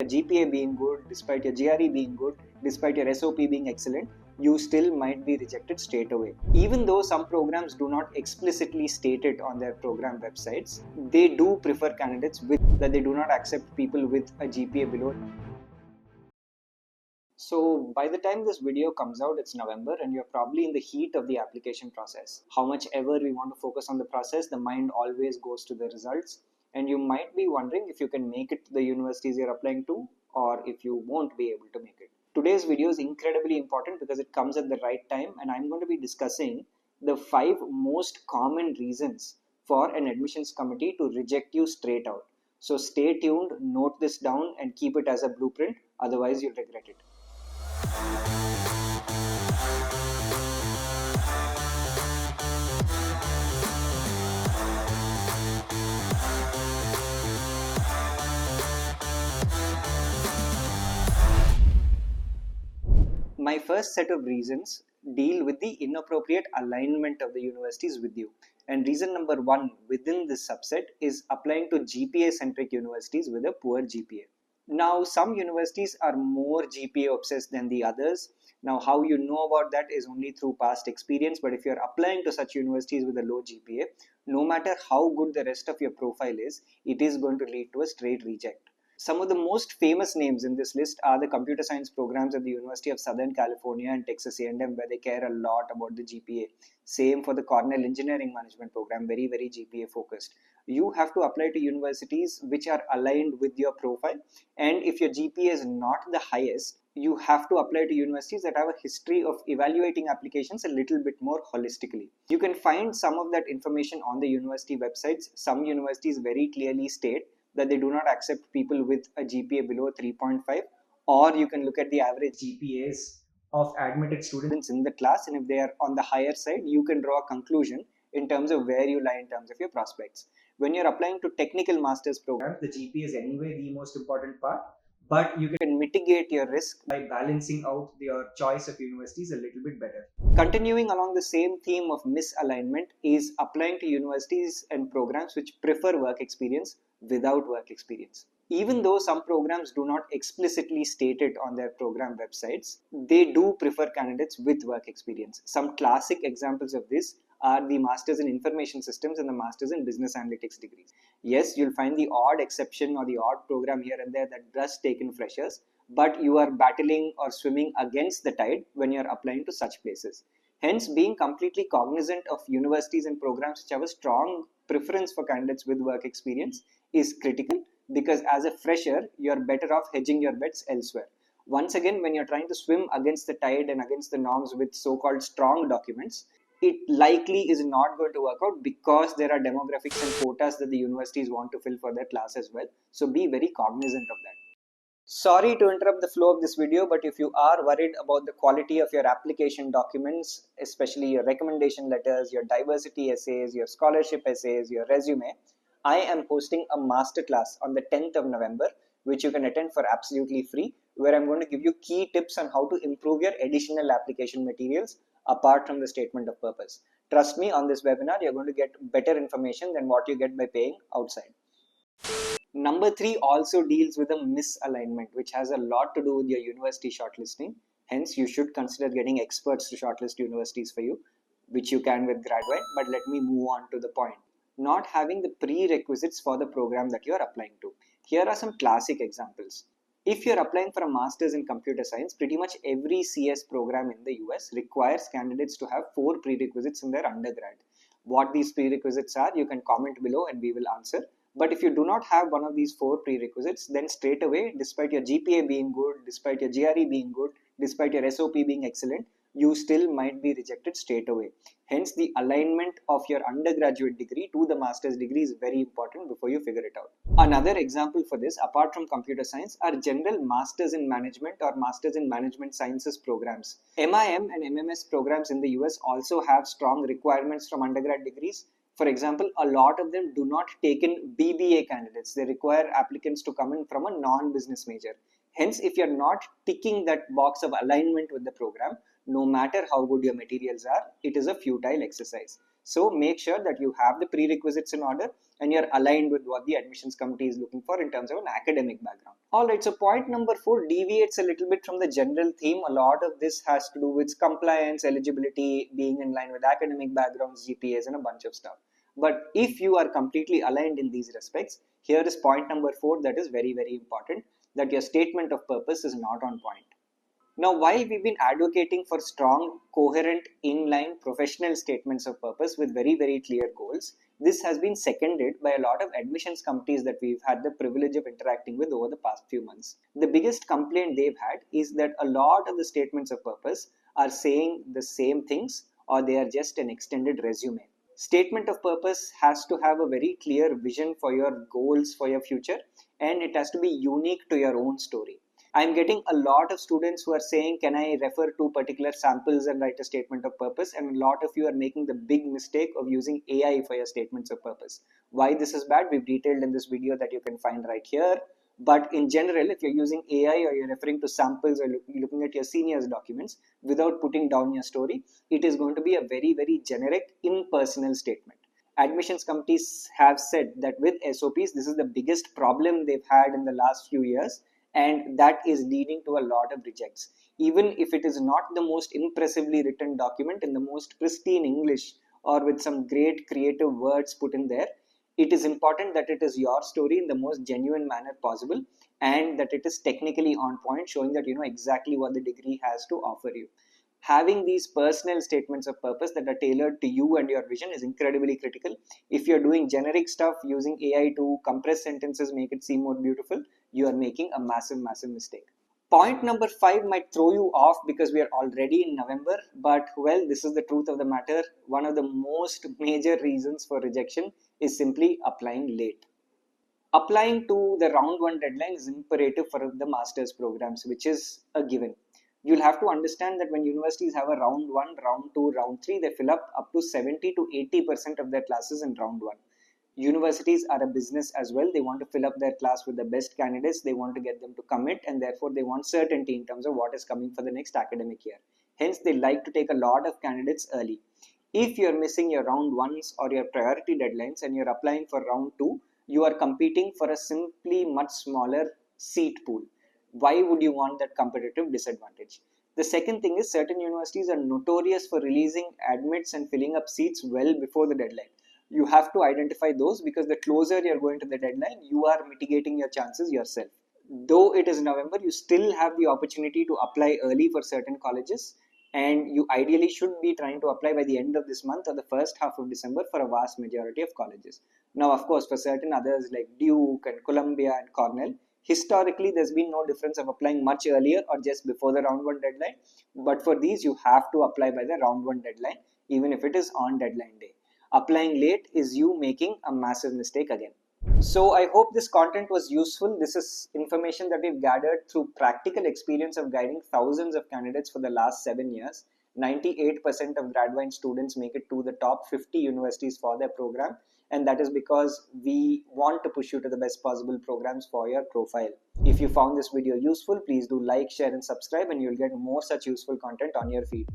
your GPA being good, despite your GRE being good, despite your SOP being excellent, you still might be rejected straight away. Even though some programs do not explicitly state it on their program websites, they do prefer candidates with that they do not accept people with a GPA below. So by the time this video comes out, it's November and you're probably in the heat of the application process. How much ever we want to focus on the process, the mind always goes to the results. And you might be wondering if you can make it to the universities you're applying to, or if you won't be able to make it. Today's video is incredibly important because it comes at the right time, and I'm going to be discussing the 5 most common reasons for an admissions committee to reject you straight out. So stay tuned, note this down, and keep it as a blueprint, otherwise you'll regret it. My first set of reasons deal with the inappropriate alignment of the universities with you. And reason number 1 within this subset is applying to GPA-centric universities with a poor GPA. Now, some universities are more GPA obsessed than the others. Now, how you know about that is only through past experience, but if you're applying to such universities with a low GPA, no matter how good the rest of your profile is, it is going to lead to a straight reject. Some of the most famous names in this list are the computer science programs at the University of Southern California and Texas A&M, where they care a lot about the GPA. Same for the Cornell Engineering Management program, very GPA focused. You have to apply to universities which are aligned with your profile, and if your GPA is not the highest, you have to apply to universities that have a history of evaluating applications a little bit more holistically. You can find some of that information on the university websites. Some universities very clearly state that they do not accept people with a GPA below 3.5, or you can look at the average GPAs of admitted students in the class, and if they are on the higher side, you can draw a conclusion in terms of where you lie in terms of your prospects. When you're applying to technical master's programs, the GPA is anyway the most important part, but you can mitigate your risk by balancing out your choice of universities a little bit better. Continuing along the same theme of misalignment is applying to universities and programs which prefer work experience without work experience. Even though some programs do not explicitly state it on their program websites, they do prefer candidates with work experience. Some classic examples of this are the Masters in Information Systems and the Masters in Business Analytics degrees. Yes, you'll find the odd exception or the odd program here and there that does take in freshers, but you are battling or swimming against the tide when you're applying to such places. Hence, being completely cognizant of universities and programs which have a strong preference for candidates with work experience is critical, because as a fresher, you're better off hedging your bets elsewhere. Once again, when you're trying to swim against the tide and against the norms with so-called strong documents, it likely is not going to work out because there are demographics and quotas that the universities want to fill for their class as well. So be very cognizant of that. Sorry to interrupt the flow of this video, but if you are worried about the quality of your application documents, especially your recommendation letters, your diversity essays, your scholarship essays, your resume, I am hosting a masterclass on the 10th of November, which you can attend for absolutely free, where I'm going to give you key tips on how to improve your additional application materials apart from the statement of purpose. Trust me, on this webinar, you're going to get better information than what you get by paying outside. Number 3 also deals with a misalignment, which has a lot to do with your university shortlisting. Hence, you should consider getting experts to shortlist universities for you, which you can with Gradvine. But let me move on to the point. Not having the prerequisites for the program that you are applying to. Here are some classic examples. If you're applying for a master's in computer science, pretty much every CS program in the US requires candidates to have 4 prerequisites in their undergrad. What these prerequisites are, you can comment below and we will answer. But if you do not have one of these 4 prerequisites, then straight away, despite your GPA being good, despite your GRE being good, despite your SOP being excellent, you still might be rejected straight away. Hence, the alignment of your undergraduate degree to the master's degree is very important before you figure it out. Another example for this, apart from computer science, are general masters in management or masters in management sciences programs. MIM and MMS programs in the US also have strong requirements from undergrad degrees. For example, a lot of them do not take in BBA candidates. They require applicants to come in from a non-business major. Hence, if you're not ticking that box of alignment with the program, no matter how good your materials are, it is a futile exercise. So make sure that you have the prerequisites in order and you're aligned with what the admissions committee is looking for in terms of an academic background. Alright, so point number 4 deviates a little bit from the general theme. A lot of this has to do with compliance, eligibility, being in line with academic backgrounds, GPAs, and a bunch of stuff. But if you are completely aligned in these respects, here is point number 4 that is very, very important, that your statement of purpose is not on point. Now, while we've been advocating for strong, coherent, inline, professional statements of purpose with very, very clear goals, this has been seconded by a lot of admissions committees that we've had the privilege of interacting with over the past few months. The biggest complaint they've had is that a lot of the statements of purpose are saying the same things or they are just an extended resume. Statement of purpose has to have a very clear vision for your goals for your future, and it has to be unique to your own story. I'm getting a lot of students who are saying, can I refer to particular samples and write a statement of purpose? And a lot of you are making the big mistake of using AI for your statements of purpose. Why this is bad, we've detailed in this video that you can find right here. But in general, if you're using AI or you're referring to samples or looking at your seniors' documents without putting down your story, it is going to be a very, very generic, impersonal statement. Admissions committees have said that with SOPs, this is the biggest problem they've had in the last few years, and that is leading to a lot of rejects. Even if it is not the most impressively written document in the most pristine English or with some great creative words put in there, it is important that it is your story in the most genuine manner possible and that it is technically on point, showing that you know exactly what the degree has to offer you. Having these personal statements of purpose that are tailored to you and your vision is incredibly critical. If you're doing generic stuff using AI to compress sentences, make it seem more beautiful, you are making a massive, massive mistake. Point number 5 might throw you off because we are already in November, but well, this is the truth of the matter. One of the most major reasons for rejection is simply applying late. Applying to the round 1 deadline is imperative for the master's programs, which is a given. You'll have to understand that when universities have a round 1, round 2, round 3, they fill up to 70 to 80% of their classes in round 1. Universities are a business as well. They want to fill up their class with the best candidates. They want to get them to commit, and therefore they want certainty in terms of what is coming for the next academic year. Hence, they like to take a lot of candidates early. If you're missing your round 1s or your priority deadlines and you're applying for round 2, you are competing for a simply much smaller seat pool. Why would you want that competitive disadvantage? The second thing is certain universities are notorious for releasing admits and filling up seats well before the deadline. You have to identify those because the closer you're going to the deadline, you are mitigating your chances yourself. Though it is November, you still have the opportunity to apply early for certain colleges, and you ideally should be trying to apply by the end of this month or the first half of December for a vast majority of colleges. Now, of course, for certain others like Duke and Columbia and Cornell, historically there's been no difference of applying much earlier or just before the round 1 deadline, but for these you have to apply by the round 1 deadline even if it is on deadline day. Applying late is you making a massive mistake again. So I hope this content was useful. This is information that we've gathered through practical experience of guiding thousands of candidates for the last 7 years. 98% of Gradvine students make it to the top 50 universities for their program, and that is because we want to push you to the best possible programs for your profile. If you found this video useful, please do like, share and subscribe, and you'll get more such useful content on your feed.